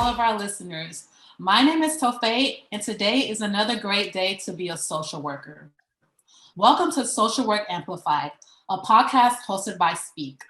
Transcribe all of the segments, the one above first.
all of our listeners. My name is Tofay, and today is another great day to be a social worker. Welcome to Social Work Amplified, a podcast hosted by SPEAK.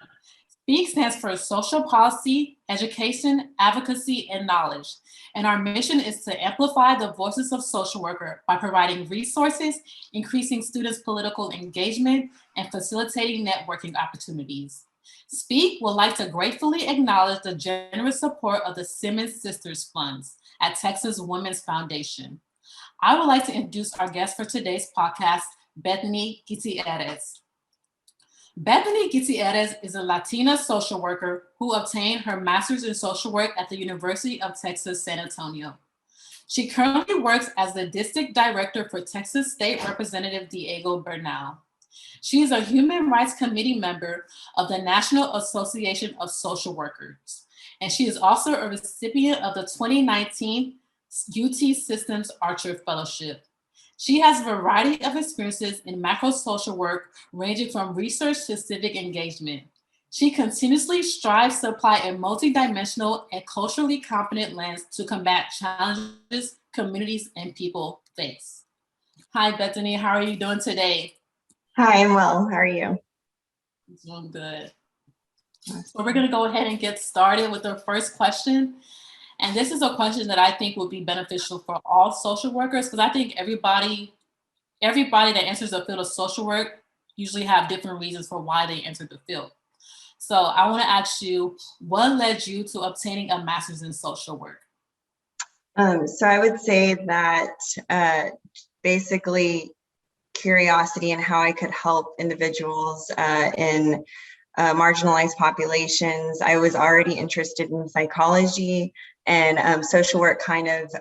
SPEAK stands for Social Policy, Education, Advocacy, and Knowledge. And our mission is to amplify the voices of social worker by providing resources, increasing students' political engagement, and facilitating networking opportunities. SPEAK would like to gratefully acknowledge the generous support of the Simmons Sisters Funds at Texas Women's Foundation. I would like to introduce our guest for today's podcast, Bethany Gutierrez. Bethany Gutierrez is a Latina social worker who obtained her master's in social work at the University of Texas, San Antonio. She currently works as the district director for Texas State Representative Diego Bernal. She is a Human Rights Committee member of the National Association of Social Workers, and she is also a recipient of the 2019 UT Systems Archer Fellowship. She has a variety of experiences in macro social work, ranging from research to civic engagement. She continuously strives to apply a multidimensional and culturally competent lens to combat challenges communities and people face. Hi, Bethany. How are you doing today? Hi, I'm well. How are you? Doing good. So we're going to go ahead and get started with the first question. And this is a question that I think will be beneficial for all social workers, because I think everybody that enters the field of social work usually have different reasons for why they entered the field. So I want to ask you, what led you to obtaining a master's in social work? So I would say that basically curiosity and how I could help individuals in marginalized populations. I was already interested in psychology, and social work kind of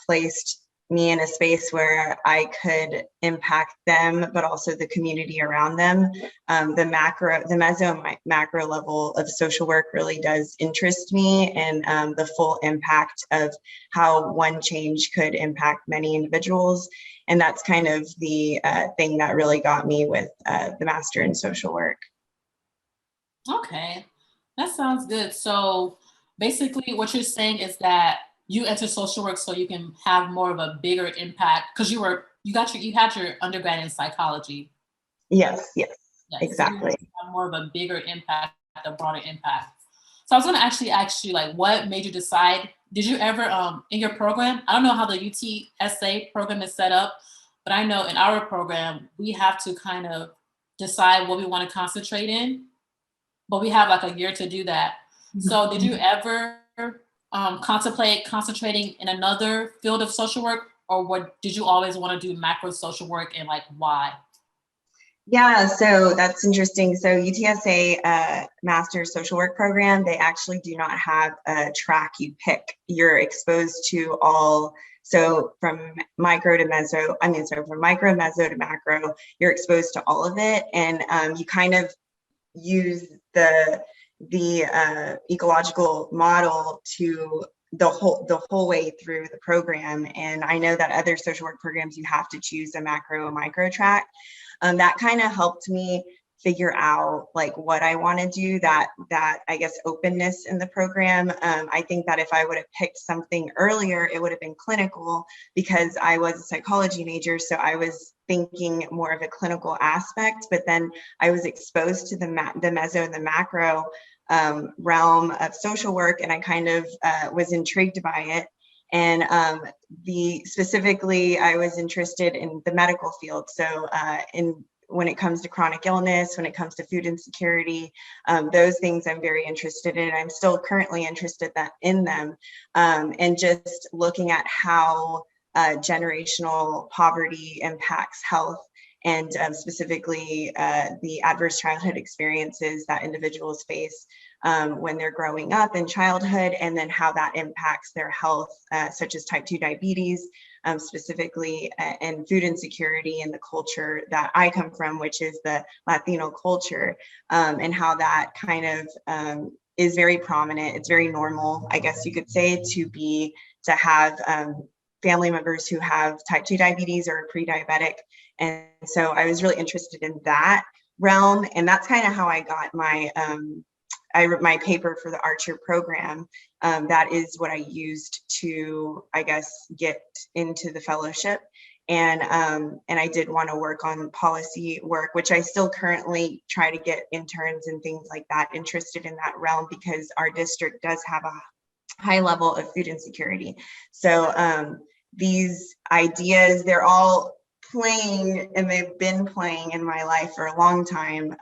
placed me in a space where I could impact them, but also the community around them. The meso and macro level of social work really does interest me, and the full impact of how one change could impact many individuals. And that's kind of the thing that really got me with the Master in Social Work. Okay, that sounds good. So basically what you're saying is that you enter social work so you can have more of a bigger impact, because you had your undergrad in psychology. Yes, exactly. So you have more of a bigger impact, a broader impact. So I was going to actually ask you, like, what made you decide? Did you ever, in your program, I don't know how the UTSA program is set up, but I know in our program, we have to kind of decide what we want to concentrate in, but we have like a year to do that. So did you ever contemplate concentrating in another field of social work, or did you always want to do macro social work, and like why? Yeah, so that's interesting. So UTSA Master's Social Work Program, they actually do not have a track you pick. You're exposed to all, so from micro, meso to macro, you're exposed to all of it. And you kind of use the ecological model to the whole way through the program. And I know that other social work programs, you have to choose a macro or micro track. That kind of helped me figure out like what I want to do, that I guess openness in the program. I think that if I would have picked something earlier, it would have been clinical, because I was a psychology major. So I was thinking more of a clinical aspect, but then I was exposed to the meso and the macro realm of social work, and I kind of was intrigued by it. And specifically, I was interested in the medical field. So when it comes to chronic illness, when it comes to food insecurity, those things I'm very interested in. I'm still currently interested in them. And just looking at how generational poverty impacts health, and specifically the adverse childhood experiences that individuals face when they're growing up in childhood, and then how that impacts their health, such as type 2 diabetes, specifically, and food insecurity in the culture that I come from, which is the Latino culture, and how that kind of is very prominent. It's very normal, I guess you could say, to have family members who have type 2 diabetes or are pre-diabetic. And so I was really interested in that realm. And that's kind of how I got my my paper for the Archer program. That is what I used to, I guess, get into the fellowship. And I did want to work on policy work, which I still currently try to get interns and things like that interested in that realm, because our district does have a high level of food insecurity. So these ideas, they're all playing, and they've been playing in my life for a long time,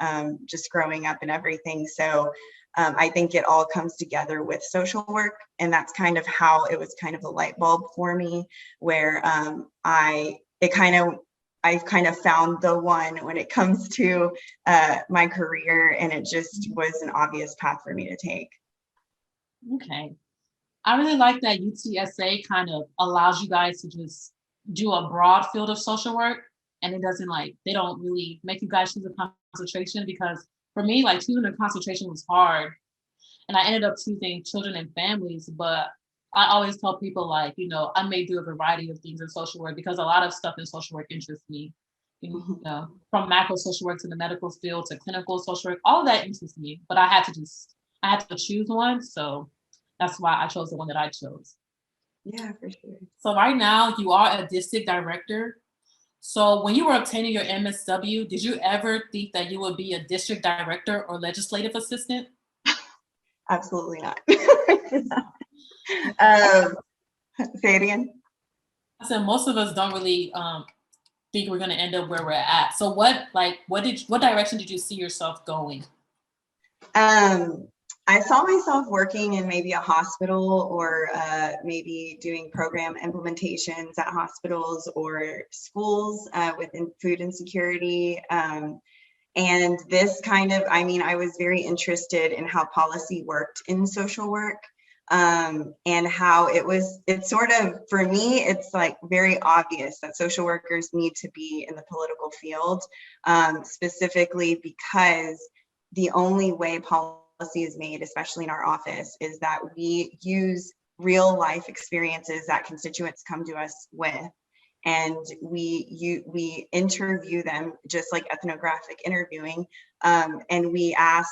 just growing up and everything. So I think it all comes together with social work, and that's kind of how it was kind of a light bulb for me, where I kind of found the one when it comes to my career, and it just was an obvious path for me to take. Okay. I really like that UTSA kind of allows you guys to just do a broad field of social work, and it doesn't they don't really make you guys choose a concentration, because for me, choosing a concentration was hard, and I ended up choosing children and families. But I always tell people I may do a variety of things in social work, because a lot of stuff in social work interests me. From macro social work to the medical field to clinical social work, all of that interests me. But I had to choose one, so that's why I chose the one that I chose. Yeah, for sure. So right now you are a district director. So when you were obtaining your MSW, did you ever think that you would be a district director or legislative assistant? Absolutely not. Say it again. I said most of us don't really think we're going to end up where we're at. So what direction did you see yourself going? I saw myself working in maybe a hospital, or maybe doing program implementations at hospitals or schools within food insecurity. And this kind of, I was very interested in how policy worked in social work, and how it's sort of, for me, it's very obvious that social workers need to be in the political field, specifically because the only way policy is made, especially in our office, is that we use real life experiences that constituents come to us with, and we interview them just like ethnographic interviewing, and we ask,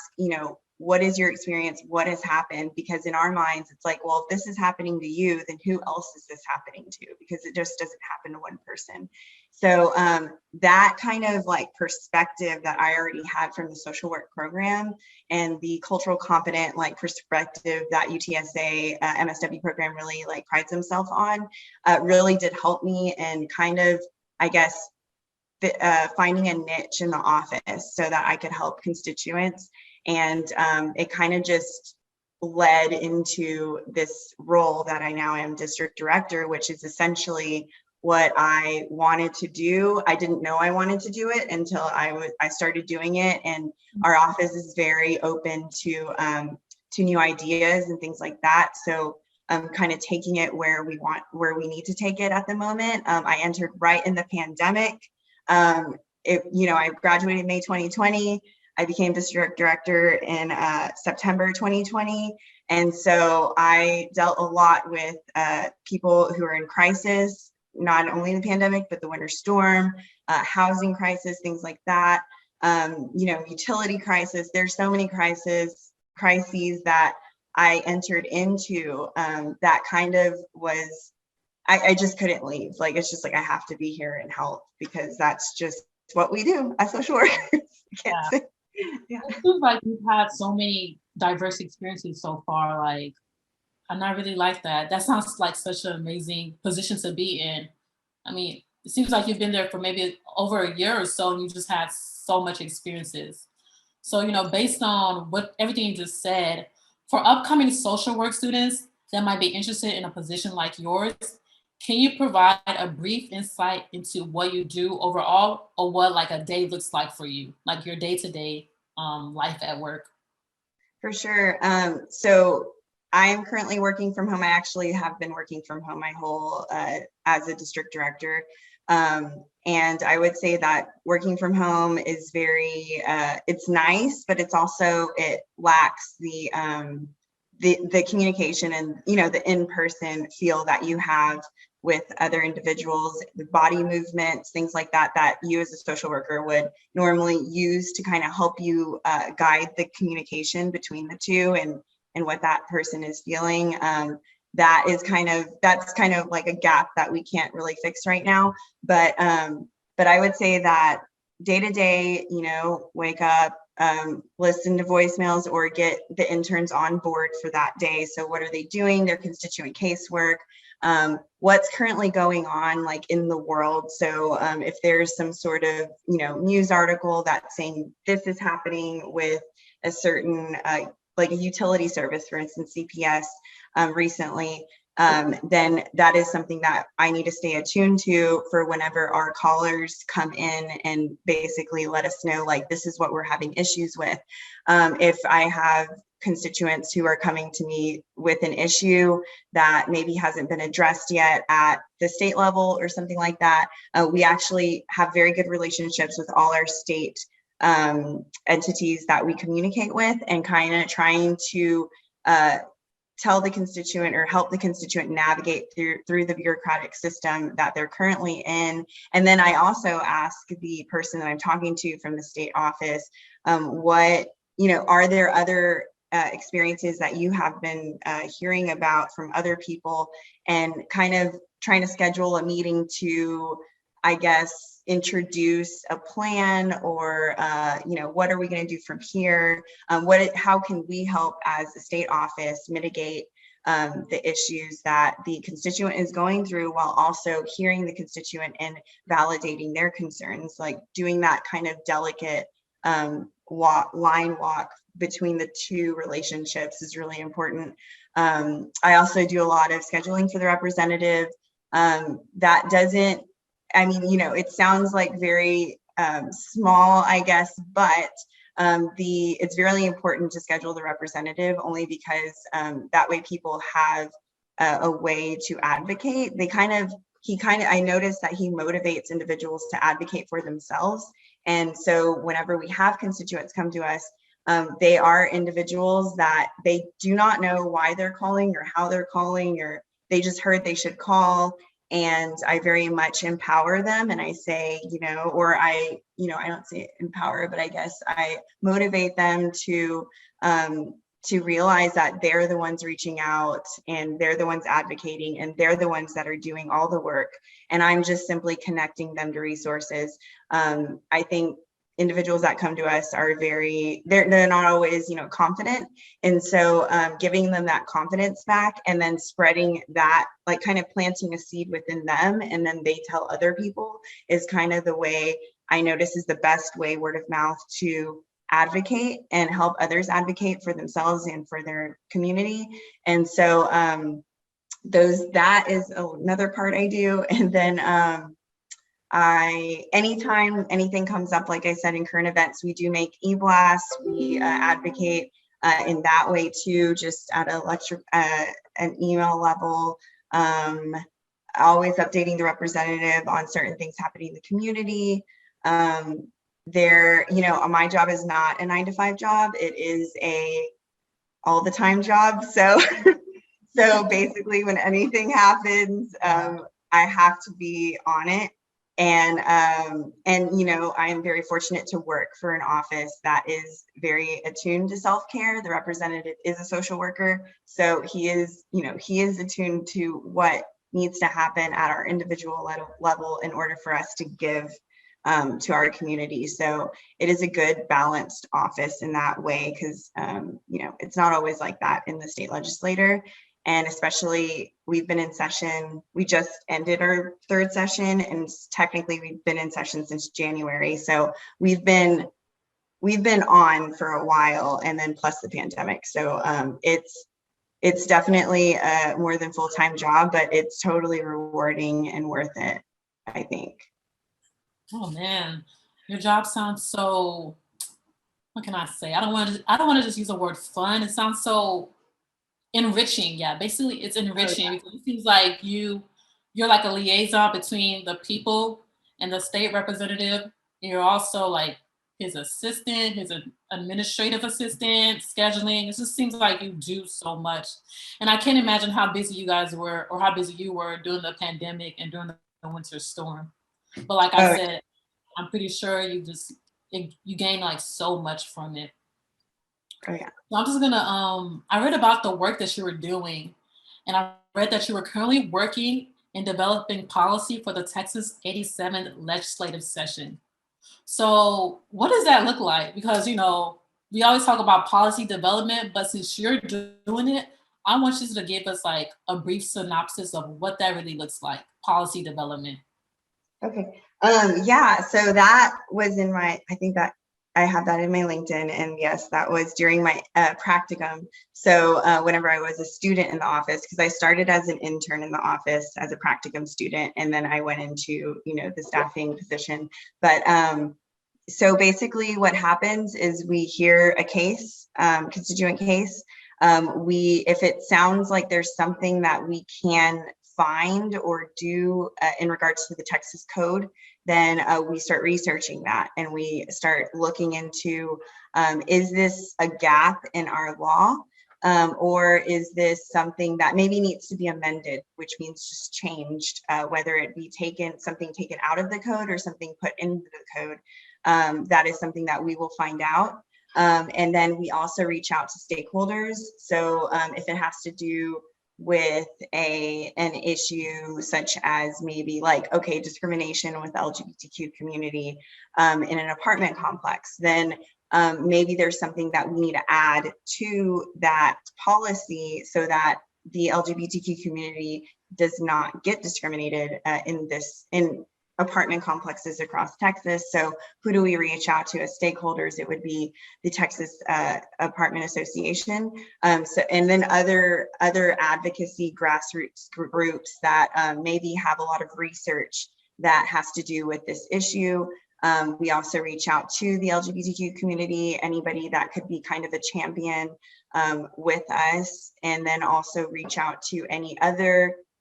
what is your experience? What has happened? Because in our minds, it's well, if this is happening to you, then who else is this happening to? Because it just doesn't happen to one person. So that kind of perspective that I already had from the social work program, and the cultural competent perspective that UTSA MSW program really prides himself on, really did help me in kind of, I guess, finding a niche in the office so that I could help constituents. And it kind of just led into this role that I now am district director, which is essentially what I wanted to do. I didn't know I wanted to do it until I started doing it. And our office is very open to new ideas and things like that. So I'm kind of taking it where we need to take it at the moment. I entered right in the pandemic. I graduated May 2020. I became district director in September 2020. And so I dealt a lot with people who are in crisis, not only the pandemic, but the winter storm, housing crisis, things like that, utility crisis. There's so many crises that I entered into, that kind of was, I just couldn't leave. It's just I have to be here and help, because that's just what we do as social workers. Yeah. It feels like you've had so many diverse experiences so far. And I really like that. That sounds like such an amazing position to be in. It seems like you've been there for maybe over a year or so, and you just had so much experiences. So, based on everything you just said, for upcoming social work students that might be interested in a position like yours, can you provide a brief insight into what you do overall, or what a day looks like for you, your day-to-day life at work? For sure. So I am currently working from home. I actually have been working from home my whole as a district director. And I would say that working from home is very, it's nice, but it's also, it lacks the communication and, the in-person feel that you have with other individuals, with body movements, things like that, that you as a social worker would normally use to kind of help you guide the communication between the two and what that person is feeling. That's kind of like a gap that we can't really fix right now. But I would say that day to day, wake up, listen to voicemails or get the interns on board for that day. So what are they doing? Their constituent casework, what's currently going on like in the world. So if there's some sort of, news article that's saying this is happening with a certain, like a utility service, for instance, CPS recently, then that is something that I need to stay attuned to for whenever our callers come in and basically let us know, like, this is what we're having issues with. If I have constituents who are coming to me with an issue that maybe hasn't been addressed yet at the state level or something like that, we actually have very good relationships with all our state entities that we communicate with, and kind of trying to tell the constituent or help the constituent navigate through the bureaucratic system that they're currently in. And then I also ask the person that I'm talking to from the state office, are there other experiences that you have been hearing about from other people, and kind of trying to schedule a meeting to, I guess, introduce a plan, or what are we going to do from here? How can we help as the state office mitigate the issues that the constituent is going through, while also hearing the constituent and validating their concerns, like doing that kind of delicate line walk between the two relationships is really important. I also do a lot of scheduling for the representative. That doesn't, it sounds like very small, I guess, but it's really important to schedule the representative, only because that way people have a way to advocate. I noticed that he motivates individuals to advocate for themselves. And so whenever we have constituents come to us, they are individuals that they do not know why they're calling or how they're calling, or they just heard they should call. And I very much empower them, and I say, I don't say empower, but I guess I motivate them to realize that they're the ones reaching out, and they're the ones advocating, and they're the ones that are doing all the work. And I'm just simply connecting them to resources. I think individuals that come to us are they're not always, confident. And so giving them that confidence back, and then spreading that, like kind of planting a seed within them, and then they tell other people, is kind of the way I notice is the best way, word of mouth, to advocate and help others advocate for themselves and for their community. And so that is another part I do. And then anytime anything comes up, like I said, in current events, we do make e-blasts. We advocate in that way too, just at an email level, always updating the representative on certain things happening in the community. My job is not a 9-to-5 job. It is a all the time job. So basically when anything happens, I have to be on it. And I am very fortunate to work for an office that is very attuned to self-care. The representative is a social worker, so he is attuned to what needs to happen at our individual level in order for us to give to our community. So it is a good balanced office in that way, because it's not always like that in the state legislature. And especially, we've been in session, we just ended our 3rd session, and technically we've been in session since January. So we've been on for a while, and then plus the pandemic. So it's definitely a more than full-time job, but it's totally rewarding and worth it, I think. Oh man, your job sounds so, what can I say? I don't want to just use the word fun. It sounds so enriching. Yeah, basically it's enriching. Oh, yeah. Because it seems like you're like a liaison between the people and the state representative. You're also like his assistant, his administrative assistant, scheduling. It just seems like you do so much. And I can't imagine how busy you guys were or how busy you were during the pandemic and during the winter storm. But like I said, I'm pretty sure you gain like so much from it. Oh yeah. So I'm just gonna, I read about the work that you were doing, and I read that you were currently working in developing policy for the Texas 87th legislative session. So what does that look like? Because, you know, we always talk about policy development, but since you're doing it, I want you to give us like a brief synopsis of what that really looks like, policy development. Okay. Yeah, so that was in my, I think that I have that in my LinkedIn, and yes, that was during my practicum. So whenever I was a student in the office, because I started as an intern in the office as a practicum student, and then I went into, you know, the staffing position. But so basically what happens is we hear a case, constituent case. If it sounds like there's something that we can find or do in regards to the Texas code, then we start researching that, and we start looking into, is this a gap in our law? Or is this something that maybe needs to be amended, which means just changed, whether it be something taken out of the code or something put into the code. That is something that we will find out. And then we also reach out to stakeholders. So if it has to do with an issue such as maybe like, okay, discrimination with the LGBTQ community in an apartment complex, then maybe there's something that we need to add to that policy so that the LGBTQ community does not get discriminated in apartment complexes across Texas. So who do we reach out to as stakeholders? It would be the Texas Apartment Association. And then other advocacy grassroots groups that maybe have a lot of research that has to do with this issue. We also reach out to the LGBTQ community, anybody that could be kind of a champion with us, and then also reach out to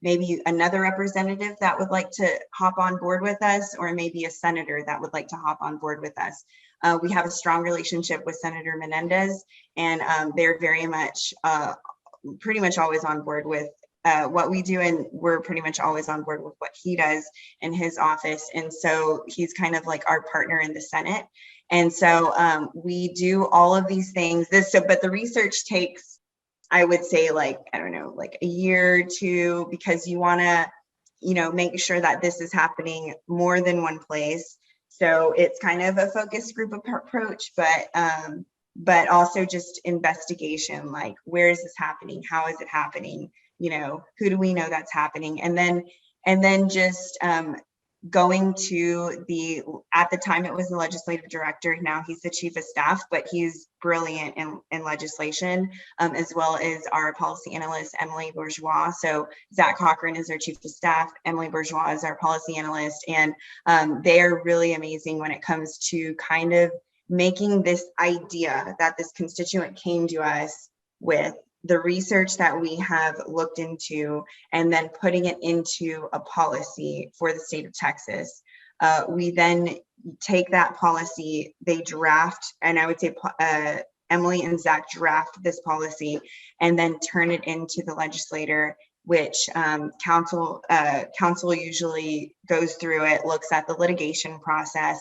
maybe another representative that would like to hop on board with us, or maybe a senator that would like to hop on board with us. We have a strong relationship with Senator Menendez, and they're very much, pretty much always on board with what we do, and we're pretty much always on board with what he does in his office. And so he's kind of like our partner in the Senate. And so we do all of these things. But the research takes, I would say, like, I don't know, like a year or two, because you want to, you know, make sure that this is happening more than one place. So it's kind of a focus group approach, but also just investigation, like, where is this happening? How is it happening? You know, who do we know that's happening? And then just going to at the time it was the legislative director, now he's the chief of staff, but he's brilliant in legislation, as well as our policy analyst, Emily Bourgeois. So Zach Cochran is our chief of staff, Emily Bourgeois is our policy analyst, and they are really amazing when it comes to kind of making this idea that this constituent came to us with, the research that we have looked into, and then putting it into a policy for the state of Texas. We then take that policy, they draft, and I would say Emily and Zach draft this policy and then turn it into the legislator, which council usually goes through it, looks at the litigation process,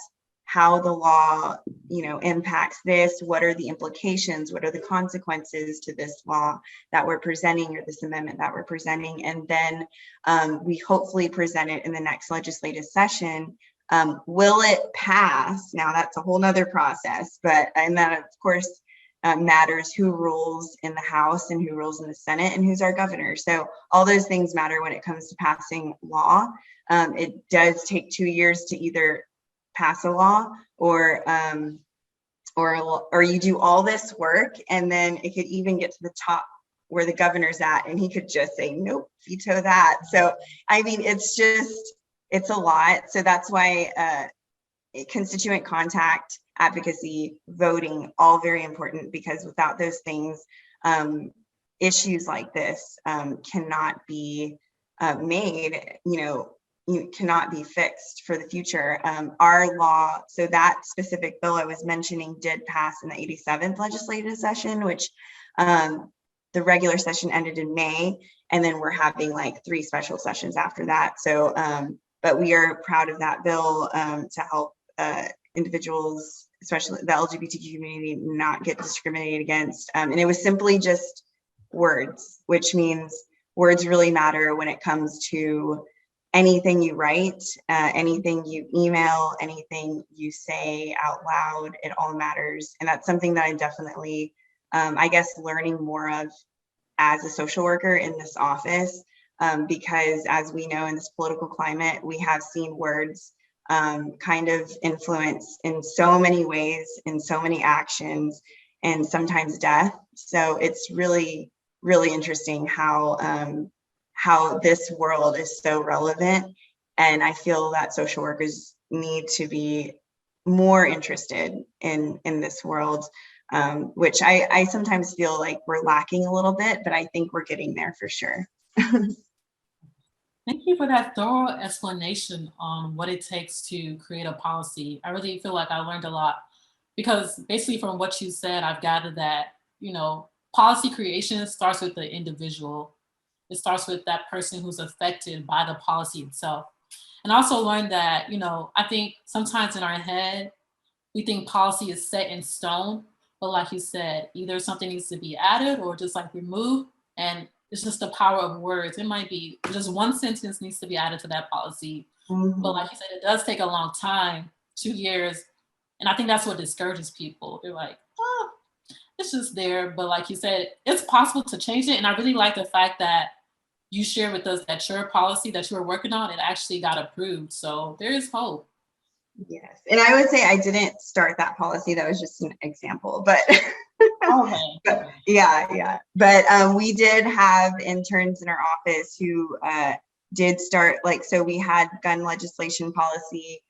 how the law, you know, impacts this, what are the implications, what are the consequences to this law that we're presenting, or this amendment that we're presenting, and then we hopefully present it in the next legislative session. Will it pass? Now that's a whole nother process, and that of course matters who rules in the House and who rules in the Senate and who's our governor. So all those things matter when it comes to passing law. It does take 2 years to either pass a law or you do all this work, and then it could even get to the top where the governor's at, and he could just say, nope, veto that. So, I mean, it's a lot. So that's why constituent contact, advocacy, voting, all very important, because without those things, issues like this cannot be made, you know, you cannot be fixed for the future. Our law, so that specific bill I was mentioning did pass in the 87th legislative session, which the regular session ended in May, and then we're having like 3 special sessions after that. So, but we are proud of that bill to help individuals, especially the LGBTQ community, not get discriminated against. And it was simply just words, which means words really matter when it comes to anything you write, anything you email, anything you say out loud, it all matters. And that's something that I definitely, I guess, learning more of as a social worker in this office, because as we know in this political climate, we have seen words kind of influence in so many ways, in so many actions, and sometimes death. So it's really, really interesting how this world is so relevant. And I feel that social workers need to be more interested in this world, which I sometimes feel like we're lacking a little bit, but I think we're getting there for sure. Thank you for that thorough explanation on what it takes to create a policy. I really feel like I learned a lot, because basically from what you said, I've gathered that, you know, policy creation starts with the individual. It starts with that person who's affected by the policy itself. And I also learned that, you know, I think sometimes in our head, we think policy is set in stone, but like you said, either something needs to be added or just like removed. And it's just the power of words. It might be just one sentence needs to be added to that policy. Mm-hmm. But like you said, it does take a long time, 2 years. And I think that's what discourages people. They're like, oh, it's just there. But like you said, it's possible to change it. And I really like the fact that you shared with us that your policy that you were working on, it actually got approved. So there is hope. Yes. And I would say I didn't start that policy. That was just an example, but, Okay. but yeah. But we did have interns in our office who did start, like, so we had gun legislation policy.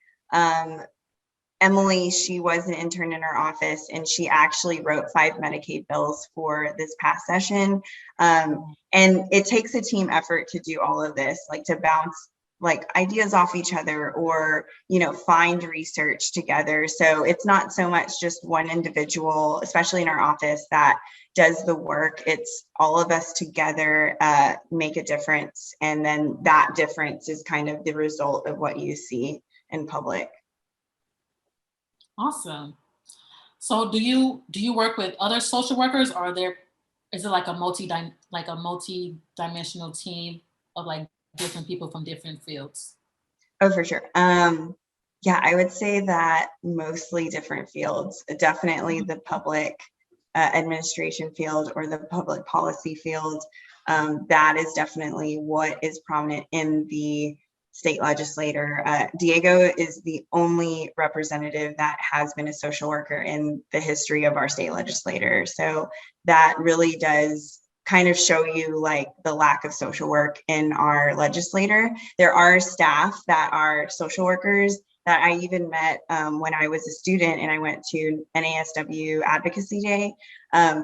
Emily, she was an intern in our office, and she actually wrote 5 Medicaid bills for this past session. And it takes a team effort to do all of this, like to bounce like ideas off each other, or, you know, find research together. So it's not so much just one individual, especially in our office, that does the work. It's all of us together make a difference. And then that difference is kind of the result of what you see in public. Awesome. So do you work with other social workers, or is it like a multi-dimensional team of like different people from different fields? Oh, for sure. Yeah, I would say that mostly different fields. Definitely the public administration field or the public policy field. That is definitely what is prominent in the state legislature. Diego is the only representative that has been a social worker in the history of our state legislature. So that really does kind of show you like the lack of social work in our legislature. There are staff that are social workers that I even met when I was a student and I went to NASW Advocacy Day.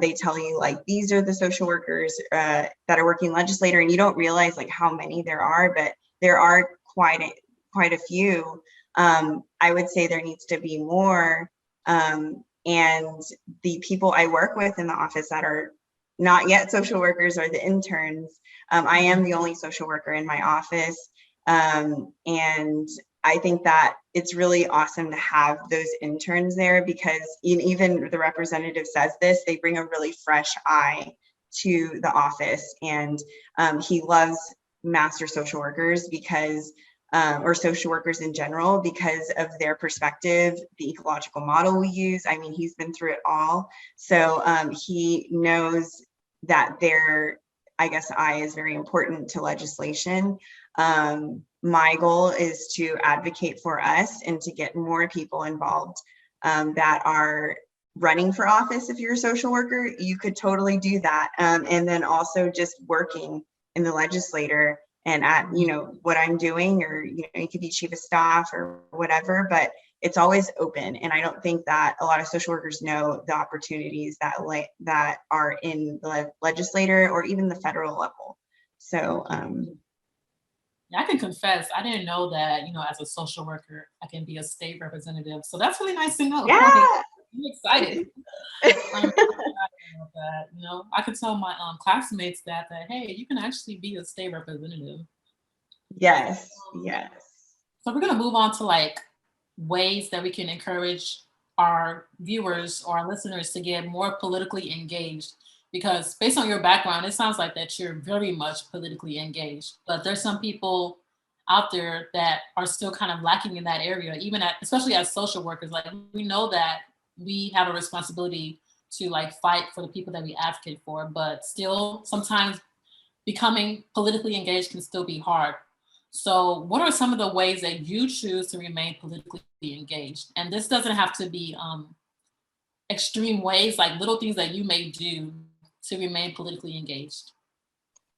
They tell you like, these are the social workers that are working legislature, and you don't realize like how many there are, but there are quite a few. I would say there needs to be more. And the people I work with in the office that are not yet social workers are the interns. I am the only social worker in my office. And I think that it's really awesome to have those interns there, because even the representative says this, they bring a really fresh eye to the office. And he loves master social workers because or social workers in general, because of their perspective, the ecological model we use. I mean, he's been through it all. So he knows that their, I guess, eye is very important to legislation. My goal is to advocate for us and to get more people involved that are running for office. If you're a social worker, you could totally do that. And then also just working in the legislature and at, you know, what I'm doing, or, you know, you could be chief of staff or whatever, but it's always open. And I don't think that a lot of social workers know the opportunities that are in the legislature or even the federal level. So Yeah, I can confess, I didn't know that, as a social worker, I can be a state representative. So that's really nice to know. Like, Yeah. I'm excited. I'm excited about that. I could tell my classmates that hey, you can actually be a state representative. Yes, Um, yes. so we're gonna move on to like ways that we can encourage our viewers or our listeners to get more politically engaged. Because based on your background, it sounds like that you're very much politically engaged. But there's some people out there that are still kind of lacking in that area, especially as social workers. Like we know that we have a responsibility to like fight for the people that we advocate for, but still sometimes becoming politically engaged can still be hard. So, what are some of the ways that you choose to remain politically engaged? And this doesn't have to be extreme ways, like little things that you may do to remain politically engaged.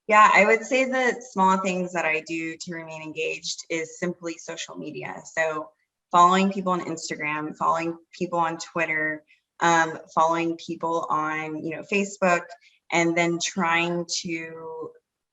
Yeah, I would say the small things that I do to remain engaged is simply social media. So following people on Instagram, following people on Twitter, following people on, Facebook, and then trying to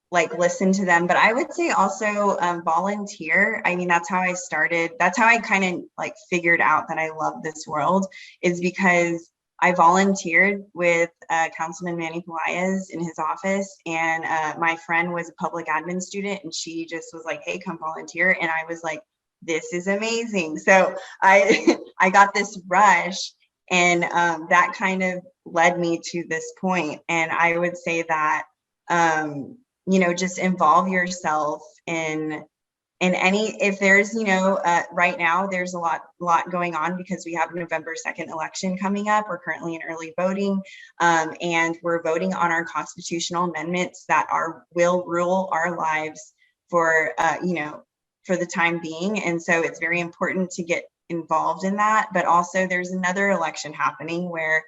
like listen to them. But I would say also volunteer. I mean, that's how I started. That's how I kind of like figured out that I love this world, is because I volunteered with Councilman Manny Pelaez in his office, and my friend was a public admin student, and she just was like, "Hey, come volunteer," and I was like, "This is amazing." So I I got this rush, and that kind of led me to this point. And I would say that just involve yourself in any, if there's, right now there's a lot going on because we have a November 2nd election coming up. We're currently in early voting, and we're voting on our constitutional amendments that will rule our lives for, for the time being. And so it's very important to get involved in that. But also there's another election happening where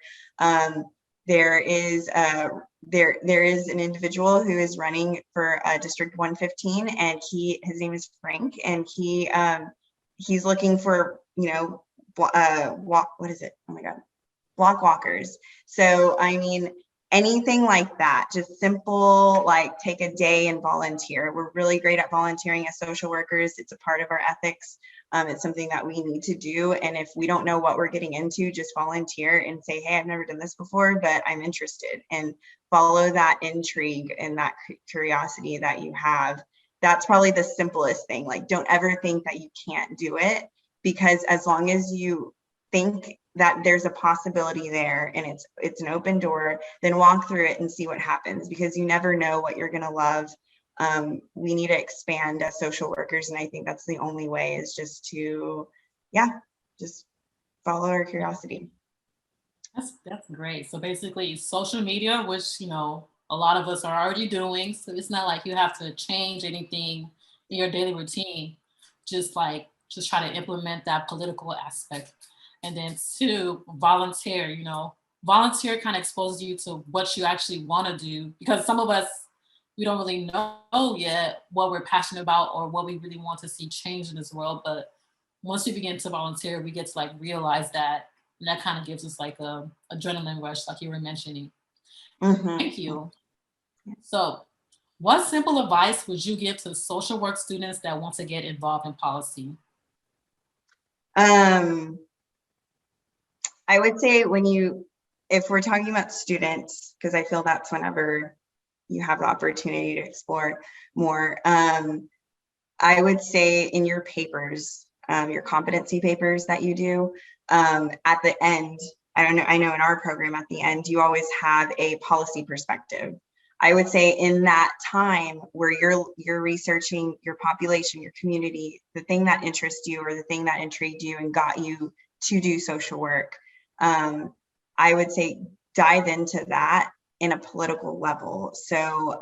there is an individual who is running for District 115, and his name is Frank, and he's looking for what is it? Oh my God, block walkers. So I mean, anything like that, just simple, like take a day and volunteer. We're really great at volunteering as social workers. It's a part of our ethics. It's something that we need to do. And if we don't know what we're getting into, just volunteer and say, "Hey, I've never done this before, but I'm interested," and follow that intrigue and that curiosity that you have. That's probably the simplest thing. Like, don't ever think that you can't do it, because as long as you think that there's a possibility there and it's an open door, then walk through it and see what happens, because you never know what you're going to love. We need to expand as social workers, and I think that's the only way, is just to just follow our curiosity. That's great. So basically social media, which a lot of us are already doing, so it's not like you have to change anything in your daily routine. Just try to implement that political aspect. And then two, volunteer. Volunteer kind of exposes you to what you actually want to do, because some of us, we don't really know yet what we're passionate about or what we really want to see change in this world. But once we begin to volunteer, we get to like realize that, and that kind of gives us like a adrenaline rush, like you were mentioning. Mm-hmm. Thank you. So, what simple advice would you give to social work students that want to get involved in policy? I would say if we're talking about students, because I feel that's whenever you have the opportunity to explore more, I would say in your papers, your competency papers that you do, at the end, I know in our program at the end, you always have a policy perspective. I would say in that time where you're researching your population, your community, the thing that interests you or the thing that intrigued you and got you to do social work, I would say dive into that in a political level. So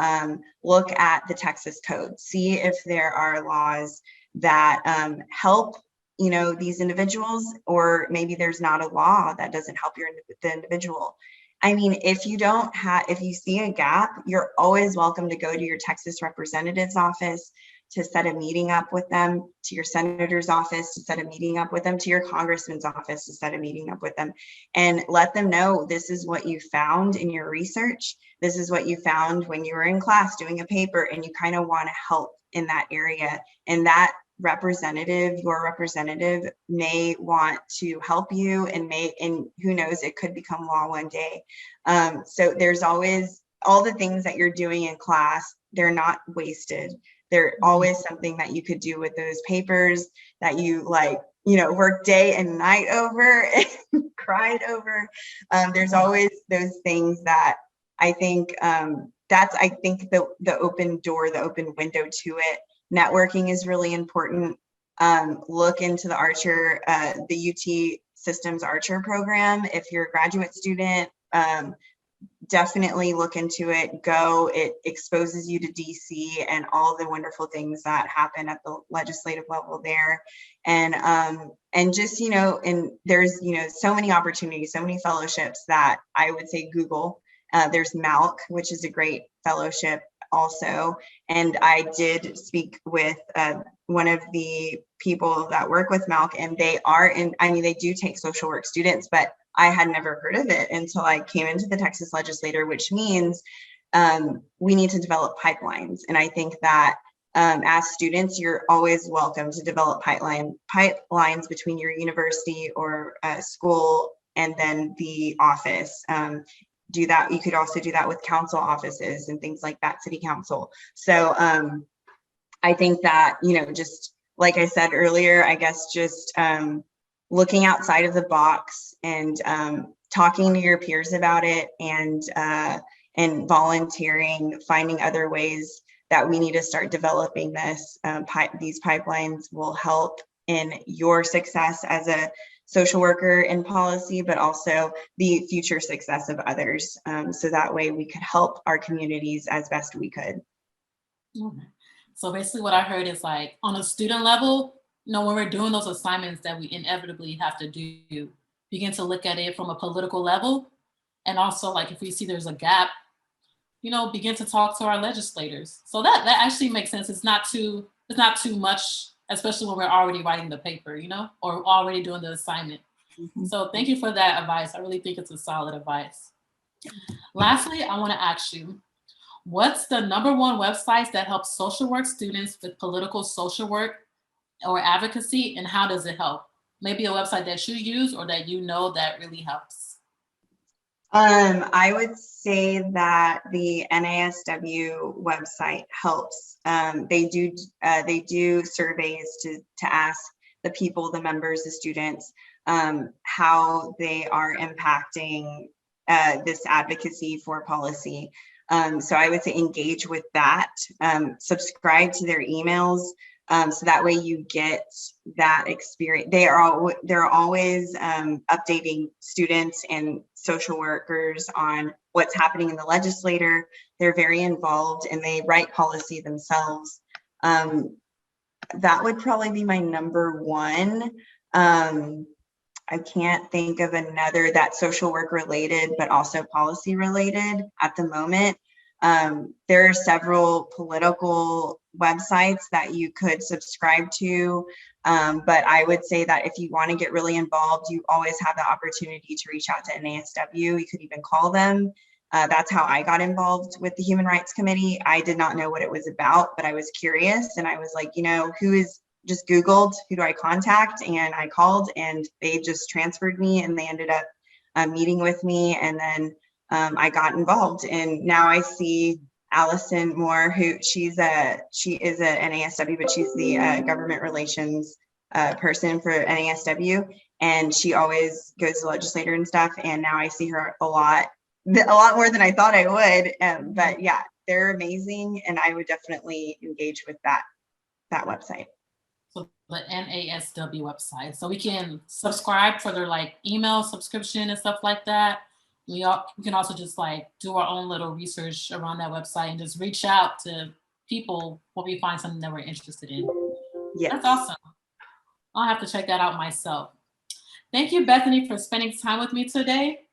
look at the Texas code, see if there are laws that help these individuals, or maybe there's not a law that doesn't help the individual. I mean, if you see a gap, you're always welcome to go to your Texas representative's office to set a meeting up with them, to your senator's office to set a meeting up with them, to your congressman's office to set a meeting up with them, and let them know this is what you found in your research. This is what you found when you were in class doing a paper, and you kind of want to help in that area. And that representative, your representative, may want to help you, and who knows, it could become law one day. So there's always all the things that you're doing in class, they're not wasted. They're always something that you could do with those papers that you work day and night over and cried over. There's always those things that I think that's the open door, the open window to it. Networking is really important. Look into the UT Systems Archer program. If you're a graduate student, definitely look into it. It exposes you to DC and all the wonderful things that happen at the legislative level there. And just, and there's, so many opportunities, so many fellowships that I would say Google. There's MALC, which is a great fellowship also. And I did speak with one of the people that work with MALC, and they do take social work students, but I had never heard of it until I came into the Texas Legislature, which means we need to develop pipelines. And I think that as students, you're always welcome to develop pipelines between your university or school and then the office. Do that. You could also do that with council offices and things like that, city council. So I think that, just like I said earlier, I guess just looking outside of the box and talking to your peers about it, and volunteering, finding other ways that we need to start developing these pipelines will help in your success as a social worker in policy, but also the future success of others. So that way we could help our communities as best we could. Okay. So basically what I heard is, like, on a student level, when we're doing those assignments that we inevitably have to do, begin to look at it from a political level. And also, like, if we see there's a gap, begin to talk to our legislators. So that actually makes sense. It's not too much, especially when we're already writing the paper, or already doing the assignment. Mm-hmm. So thank you for that advice. I really think it's a solid advice. Lastly, I want to ask you, what's the #1 website that helps social work students with political social work or advocacy, and how does it help? Maybe a website that you use or that that really helps. I would say that the NASW website helps. They do surveys to ask the people, the members, the students, how they are impacting this advocacy for policy. So I would say engage with that, subscribe to their emails, so that way you get that experience. They're always updating students and social workers on what's happening in the legislature. They're very involved and they write policy themselves. That would probably be my #1. I can't think of another that's social work related, but also policy related at the moment. There are several political websites that you could subscribe to, but I would say that if you want to get really involved, you always have the opportunity to reach out to NASW. You could even call them. That's how I got involved with the Human Rights Committee. I did not know what it was about, but I was curious, and I was like, just Googled, who do I contact? And I called, and they just transferred me, and they ended up meeting with me, and then I got involved. And now I see Allison Moore, who she is a NASW, but she's the government relations person for NASW, and she always goes to legislator and stuff. And now I see her a lot more than I thought I would. But yeah, they're amazing, and I would definitely engage with that website. So the NASW website. So we can subscribe for their email subscription and stuff like that. We can also just do our own little research around that website and just reach out to people when we find something that we're interested in. Yes. That's awesome. I'll have to check that out myself. Thank you, Bethany, for spending time with me today.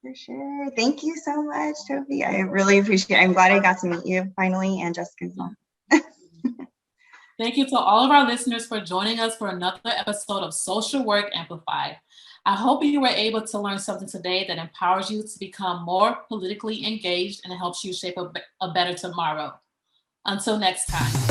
For sure. Thank you so much, Toby. I really appreciate it. I'm glad I got to meet you finally, and Jessica as well. Thank you to all of our listeners for joining us for another episode of Social Work Amplified. I hope you were able to learn something today that empowers you to become more politically engaged and helps you shape a better tomorrow. Until next time.